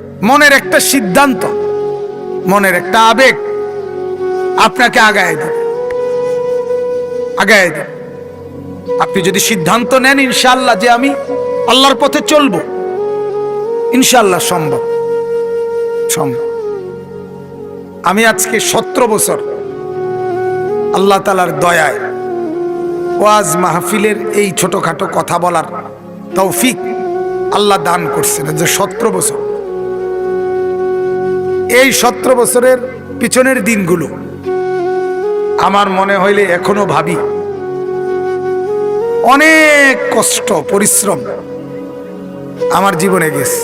মনের একটা সিদ্ধান্ত, মনের একটা আবেগ আপনাকে আগায় দেবে। আপনি যদি সিদ্ধান্ত নেন ইনশাআল্লাহ যে আমি আল্লাহর পথে চলবো, ইনশাআল্লাহ সম্ভব। আমি আজকে 17 বছর আল্লাহ তাআলার দয়ায় ওয়াজ মাহফিলের এই ছোটখাটো কথা বলার তৌফিক আল্লাহ দান করছেন। যে 17 বছর, এই 17 বছরের পিছনের দিনগুলো আমার মনে হইলে এখনো ভাবি অনেক কষ্ট পরিশ্রম আমার জীবনে গেছে।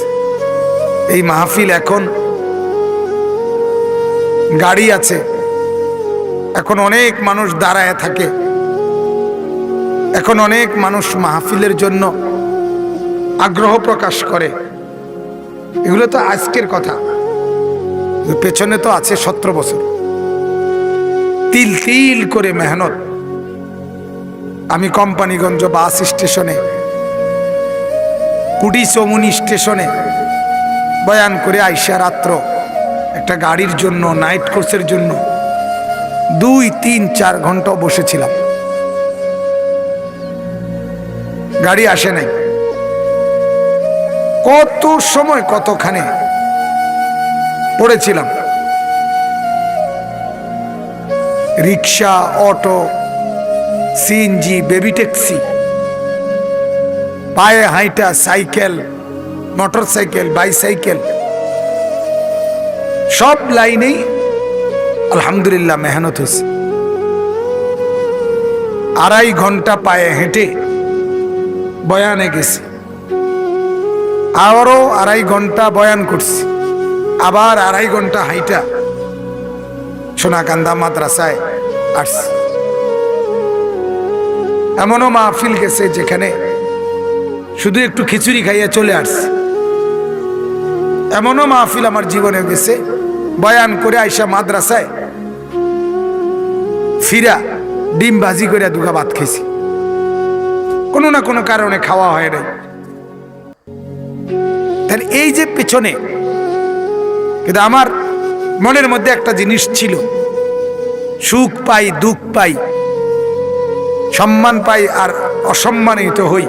এই মাহফিল, এখন গাড়ি আছে, এখন অনেক মানুষ দাঁড়ায় থাকে, এখন অনেক মানুষ মাহফিলের জন্য আগ্রহ প্রকাশ করে। এগুলো তো আজকের কথা, পেছনে তো আছে 17 বছর তিল তিল করে মেহনত। আমি কোম্পানিগঞ্জ বাস স্টেশনে, কুড়ি চৌমুনি স্টেশনে বয়ান করে আইসা রাত্র একটা গাড়ির জন্য, নাইট কোর্সের জন্য 2, 3, 4 ঘন্টা বসেছিলাম। গাড়ি আসে নাই, কত সময় কতখানে পড়েছিলাম। রিক্সা, অটো, সিএনজি, বেবি ট্যাক্সি, পায়ে হাইটা, সাইকেল, মোটর সাইকেল, বাইসাইকেল, সব লাইনেই আলহামদুলিল্লাহ মেহনত হয়েছে। 2.5 ঘন্টা পায়ে হেঁটে বয়ানে গেছি, আবারও 2.5 ঘন্টা বয়ান করছি, আবার 2.5 ঘন্টা হাইটা সোনাকান্দা মাদ্রাসায় আসছি। এমনও মাহফিল গেছে যেখানে শুধু একটু খিচুড়ি খাইয়া চলে আসছে। এমনও মাহফিল আমার জীবনে গেছে, বয়ান করে আইসা মাদ্রাসায় ফিরা ডিম ভাজি করে 2 ভাত খেয়েছি। কোনো না কোনো কারণে খাওয়া হয় নাই। তাহলে এই যে পেছনে, কিন্তু আমার মনের মধ্যে একটা জিনিস ছিল, সুখ পাই, দুঃখ পাই, সম্মান পাই আর অসম্মানিত হই,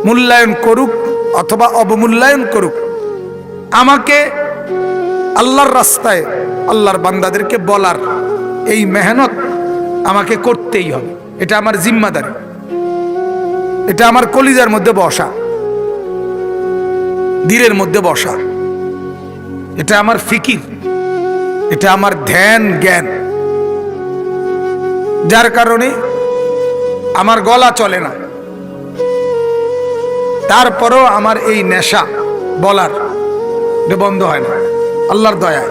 মূল্যায়ন করুক অথবা অবমূল্যায়ন করুক, আমাকে আল্লাহর রাস্তায় আল্লাহর বান্দাদেরকে বলার এই মেহনত আমাকে করতেই হবে। এটা আমার জিম্মাদারি, এটা আমার কলিজার মধ্যে বসা, দিলের মধ্যে বসা, এটা আমার ফিকির, এটা আমার ধ্যান জ্ঞান। যার কারণে আমার গলা চলে না, তারপরও আমার এই নেশা বলার বন্ধ হয় না আল্লাহর দয়ায়।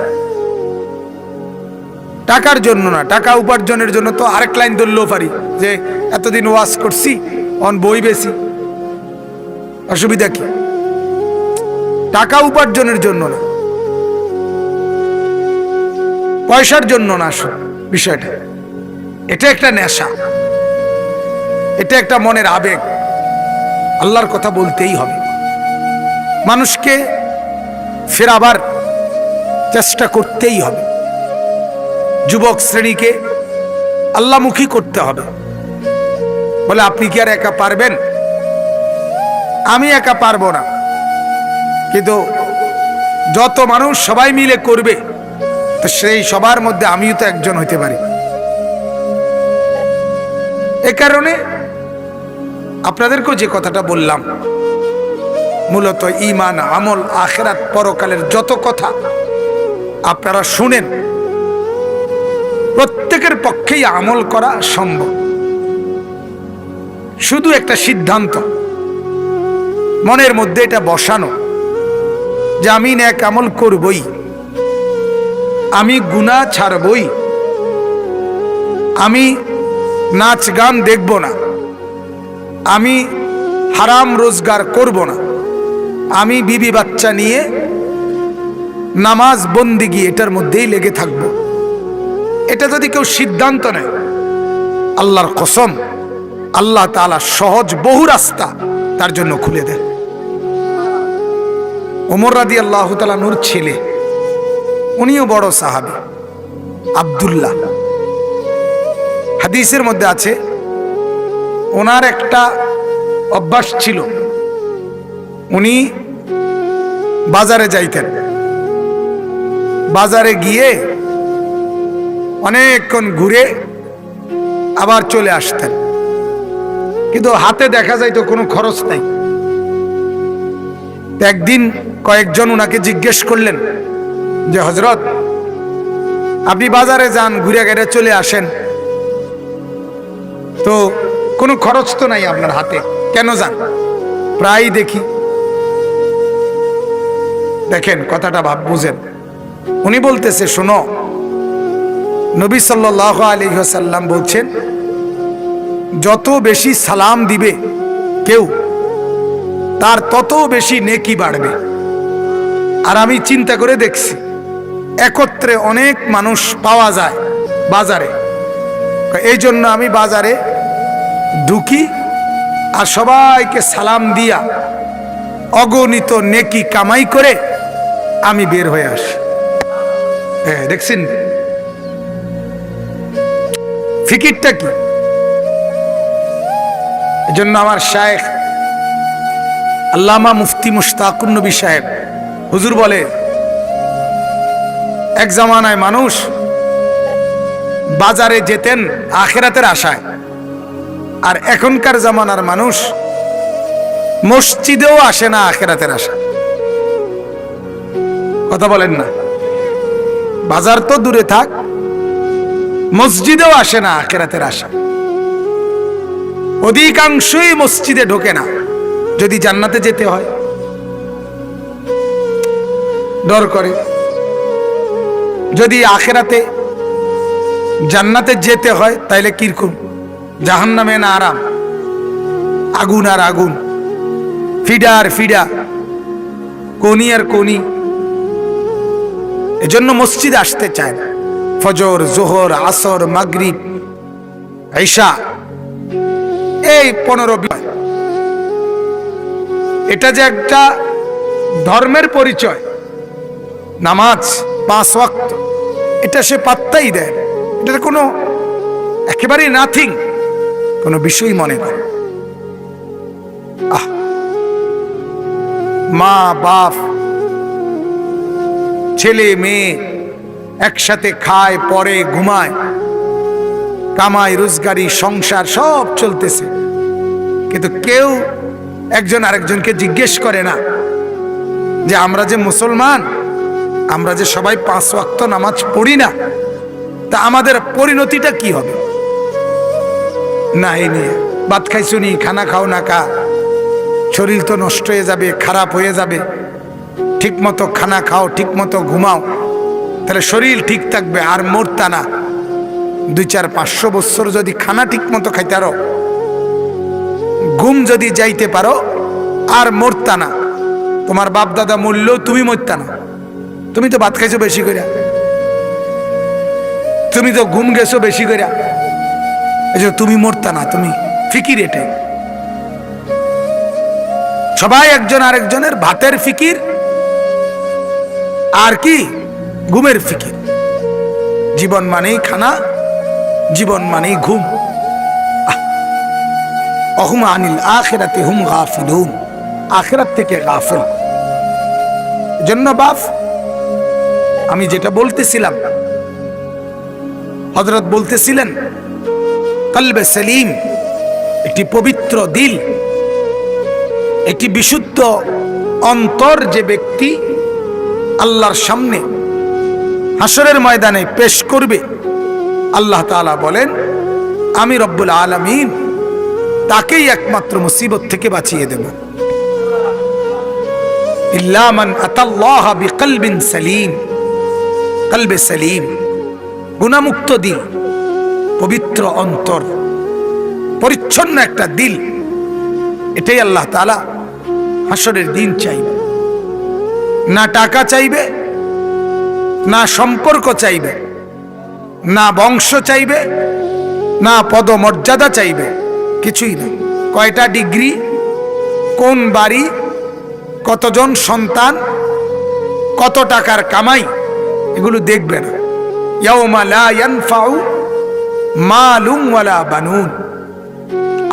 টাকার জন্য না, টাকা উপার্জনের জন্য তো আরেক লাইন ধরলেও পারি যে এতদিন ওয়াজ করছি, অন বই বেশি, অসুবিধা কি? টাকা উপার্জনের জন্য না, পয়সার জন্য না বিষয়টা। এটা একটা নেশা, এটা একটা মনের আবেগ। আল্লাহর কথা বলতেই হবে, মানুষকে ফেরাবার চেষ্টা করতেই হবে, যুবক শ্রেণীকে আল্লাহমুখী করতে হবে। বলে আপনি কি আর একা পারবেন? আমি একা পারবো না, কিন্তু যত মানুষ সবাই মিলে করবে তো সেই সবার মধ্যে আমিও তো একজন হইতে পারি। এ কারণে আপনাদেরকেও যে কথাটা বললাম, মূলত ঈমান, আমল, আখিরাত, পরকালের যত কথা আপনারা শুনেন, প্রত্যেকের পক্ষেই আমল করা সম্ভব। শুধু একটা সিদ্ধান্ত মনের মধ্যে এটা বসানো যে আমি নেক আমল করবই, আমি গুনাহ ছাড়বই, আমি নাচ গান দেখব না, আমি হারাম রোজগার করব না, আমি বিবি বাচ্চা নিয়ে নামাজ বন্দেগী এটার মধ্যেই লেগে থাকব। এটা যদি কেউ সিদ্ধান্ত নেয়, আল্লাহর কসম আল্লাহ তাআলা সহজ বহু রাস্তা তার জন্য খুলে দেন। ওমর রাদিয়াল্লাহু তাআলা নূর ছেলে, উনিও বড় সাহাবী, আব্দুল্লাহ। হাদিসের মধ্যে আছে ওনার একটা অভ্যাস ছিল, উনি বাজারে যাইতেন, বাজারে গিয়ে অনেকক্ষণ ঘুরে আবার চলে আসতেন, কিন্তু হাতে দেখা যাইতো কোনো খরচ নাই। একদিন কয়েকজন উনাকে জিজ্ঞেস করলেন যে হযরত, আপনি বাজারে যান, ঘুরে ঘুরে চলে আসেন, তো কোনো খরচ তো নাই আপনার হাতে, কেন যান? প্রায় দেখি। দেখেন কথাটা বুঝেন, উনি বলতেছে শোনো, নবী সাল্লাল্লাহু আলাইহি ওয়াসাল্লাম বলছেন যত বেশি সালাম দিবে কেউ, তার তত বেশি নেকি বাড়বে। আর আমি চিন্তা করে দেখছি, একত্রে অনেক মানুষ পাওয়া যায় বাজারে, এই জন্য আমি বাজারে ঢুকি আর সবাইকে সালাম দিয়া অগণিত নেকি কামাই করে আমি বের হয়ে আসি। হ্যাঁ, দেখছেন ফিকিরটা কি? এজন্য আমার শায়েখ আল্লামা মুফতি মুশতাকুন নবী সাহেব হুজুর বলে, এক জামানায় মানুষ বাজারে যেতেন আখিরাতের আশায়, আর এখনকার জামানার মানুষ মসজিদেও আসে না আখিরাতের আশায়। কথা বলেন না? বাজার তো দূরে থাক, মসজিদেও আসে না আখিরাতের আশায়। অধিকাংশই মসজিদে ঢোকে না যদি জান্নাতে যেতে হয়, ডর করে। যদি আখিরাতে জান্নাতে যেতে হয় তাইলে কিরকম? জাহান্নামে না আরাম, আগুন আর আগুন, ফিডা আর ফিডা, কোনি আর কোনি। এজন্য মসজিদে আসতে চায় না। ফজর, জোহর, আসর, মাগরিব, ঈশা, এই 15 এটা যে একটা ধর্মের পরিচয়, নামাজ 5 ওয়াক্ত, এটা সে পাত্তাই দেয়, এটা কোনো একেবারে নাথিং, কোনো বিষয় মনে করে। মা বাপ ছেলে মেয়ে একসাথে খায়, পরে ঘুমায়, কামাই রোজগারি সংসার সব চলতেছে, কিন্তু কেউ একজন আরেকজনকে জিজ্ঞেস করে না যে আমরা যে মুসলমান, আমরা যে সবাই 5 ওয়াক্ত নামাজ পড়ি না, তা আমাদের পরিণতিটা কি হবে? না, এই নিয়ে ভাত খাইছো নি, খানা খাও না কা, শরীর তো নষ্ট হয়ে যাবে, খারাপ হয়ে যাবে। ঠিক মতো খানা খাও, ঠিক মতো ঘুমাও, তাহলে শরীর ঠিক থাকবে আর মরতা না। 200-500 বছর যদি খানা ঠিক মতো খাইতে পারো, ঘুম যদি যাইতে পারো, আর মরতা না। তোমার বাপ দাদা মরলেও তুমি মরতা না। তুমি তো ভাত খাইছো বেশি করে, তুমি তো ঘুম গেছো বেশি করে, এই যে তুমি মরতা না। তুমি ফিকির এটাই, সবাই একজন আরেকজনের ভাতের ফিকির আর কি ঘুমের ফিকির। জীবন মানেই খানা, জীবন মানেই ঘুম। অহুম আনিল আখিরাতি হুম গাফিলুন, আখিরাত থেকে গাফিল। জন্য বাপ, আমি যেটা বলতেছিলাম, হযরত বলতেছিলেন কলবে সেলিম, একটি পবিত্র দিল, একটি বিশুদ্ধ অন্তর যে ব্যক্তি আল্লাহর সামনে হাসরের ময়দানে পেশ করবে, আল্লাহ তাআলা বলেন আমি রব্বুল আলামিন তাকেই একমাত্র মুসিবত থেকে বাঁচিয়ে দেব। ইল্লা মান আতাল্লাহ বিকলবিন সালিম, কলবে সালিম, গুনাহমুক্ত দিল, পবিত্র অন্তর, পরিচ্ছন্ন একটা দিল, এটাই আল্লাহ তাআলা হাসরের দিন চাইবে। না টাকা চাইবে, না সম্পর্ক চাইবে, না বংশ চাইবে, না পদমর্যাদা চাইবে, কিছুই না। কয়টা ডিগ্রি, কোন বাড়ি, কতজন সন্তান, কত টাকার কামাই, এগুলো দেখবে না। ইয়াউমা লা ইয়ানফাউ মালুন ওয়ালা বানুন।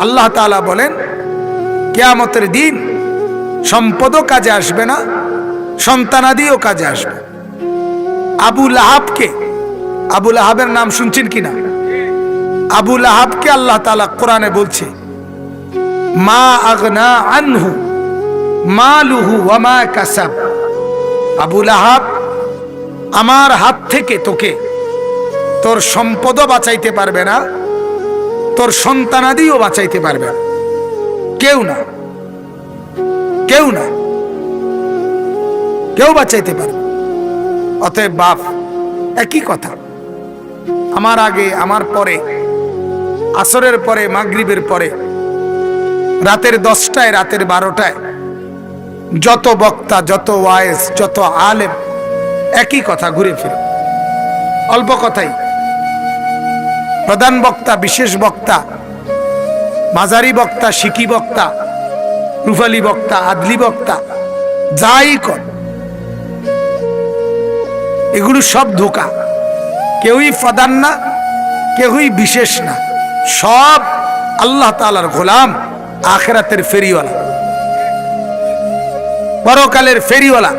আল্লাহ তাআলা বলেন কিয়ামতের দিন সম্পদও কাজে আসবে না, সন্তানাদিও কাজে আসবে। আবু লাহাবের নাম শুনছেন কিনা? আবু লাহাবকে আল্লাহ তাআলা কোরআনে বলছে মা আগনা আনহু মালুহু ওয়া মা কাসাব। আবু লাহাব, আমার হাত থেকে তোকে তোর সম্পদও বাঁচাইতে পারবে না, তোর সন্তানাদিও বাঁচাইতে পারবে না, কেউ না, কেউ না, কেউ বাঁচাইতে পারবে। অতএব বাপ, একই কথা, আমার আগে, আমার পরে, আসরের পরে, মাগরিবের পরে, রাতের 10টায়, রাতের 12টায় যত বক্তা, যত ওয়াইজ, যত আলেম একই কথা ঘুরে ফিরে, অল্প কথাই। প্রধান বক্তা, বিশেষ বক্তা, মাজারি বক্তা, শিকি বক্তা, রুফালি বক্তা, আদলি বক্তা, যাই কর, এগুলো সব ধোঁকা। কেউই প্রধান না, কেউই বিশেষ না, সব আল্লাহ তাআলার গোলাম, আখিরাতের ফেরিওয়ালা, পরকালের ফেরিওয়ালা।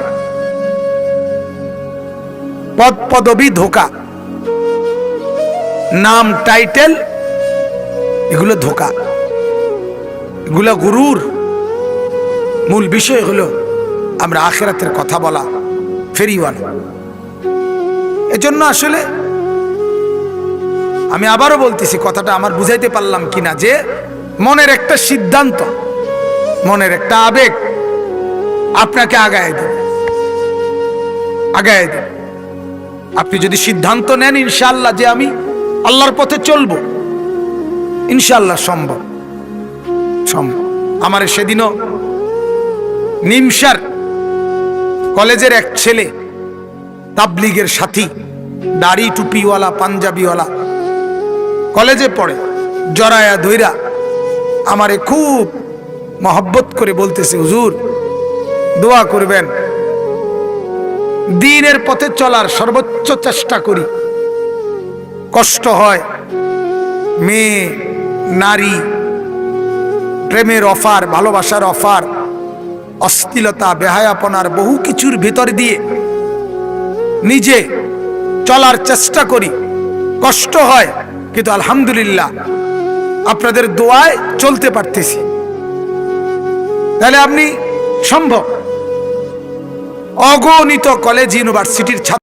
পদ পদবি ধোঁকা, নাম টাইটেল, এগুলো ধোঁকা, এগুলো গুরুর। মূল বিষয় হলো আমরা আখিরাতের কথা বলা, ফেরিওয়ালা। এজন্য আসলে আমি আবারও বলতেছি, কথাটা আমার বুঝাইতে পারলাম কিনা, যে মনের একটা সিদ্ধান্ত, মনের একটা আবেগ আপনাকে আগায় দেবে, আগায় দেবে। আপনি যদি সিদ্ধান্ত নেন ইনশাআল্লাহ যে আমি আল্লাহর পথে চলবো, ইনশাআল্লাহ সম্ভব, সম্ভব। আমার সেদিনও নিমসার কলেজের এক ছেলে, তাবলিগের সাথী, দাড়ি টুপিওয়ালা, পাঞ্জাবিওয়ালা, কলেজে পড়ে, জড়ায়া ধইরা আমারে খুব মহব্বত করে বলতেছে, হুজুর দোয়া করবেন, দ্বীনের পথে চলার সর্বোচ্চ চেষ্টা করি, কষ্ট হয়, মেয়ে নারী, প্রেমের অফার, ভালোবাসার অফার, অশ্লীলতা, বেহায়াপনার বহু কিছুর ভিতর দিয়ে নিজে চলার চেষ্টা করি, কষ্ট হয়, কিন্তু আলহামদুলিল্লাহ আপনাদের দোয়ায় চলতে পারতেছি। তাহলে আপনি সম্ভব। অগণিত কলেজ, ইউনিভার্সিটির ছাত্র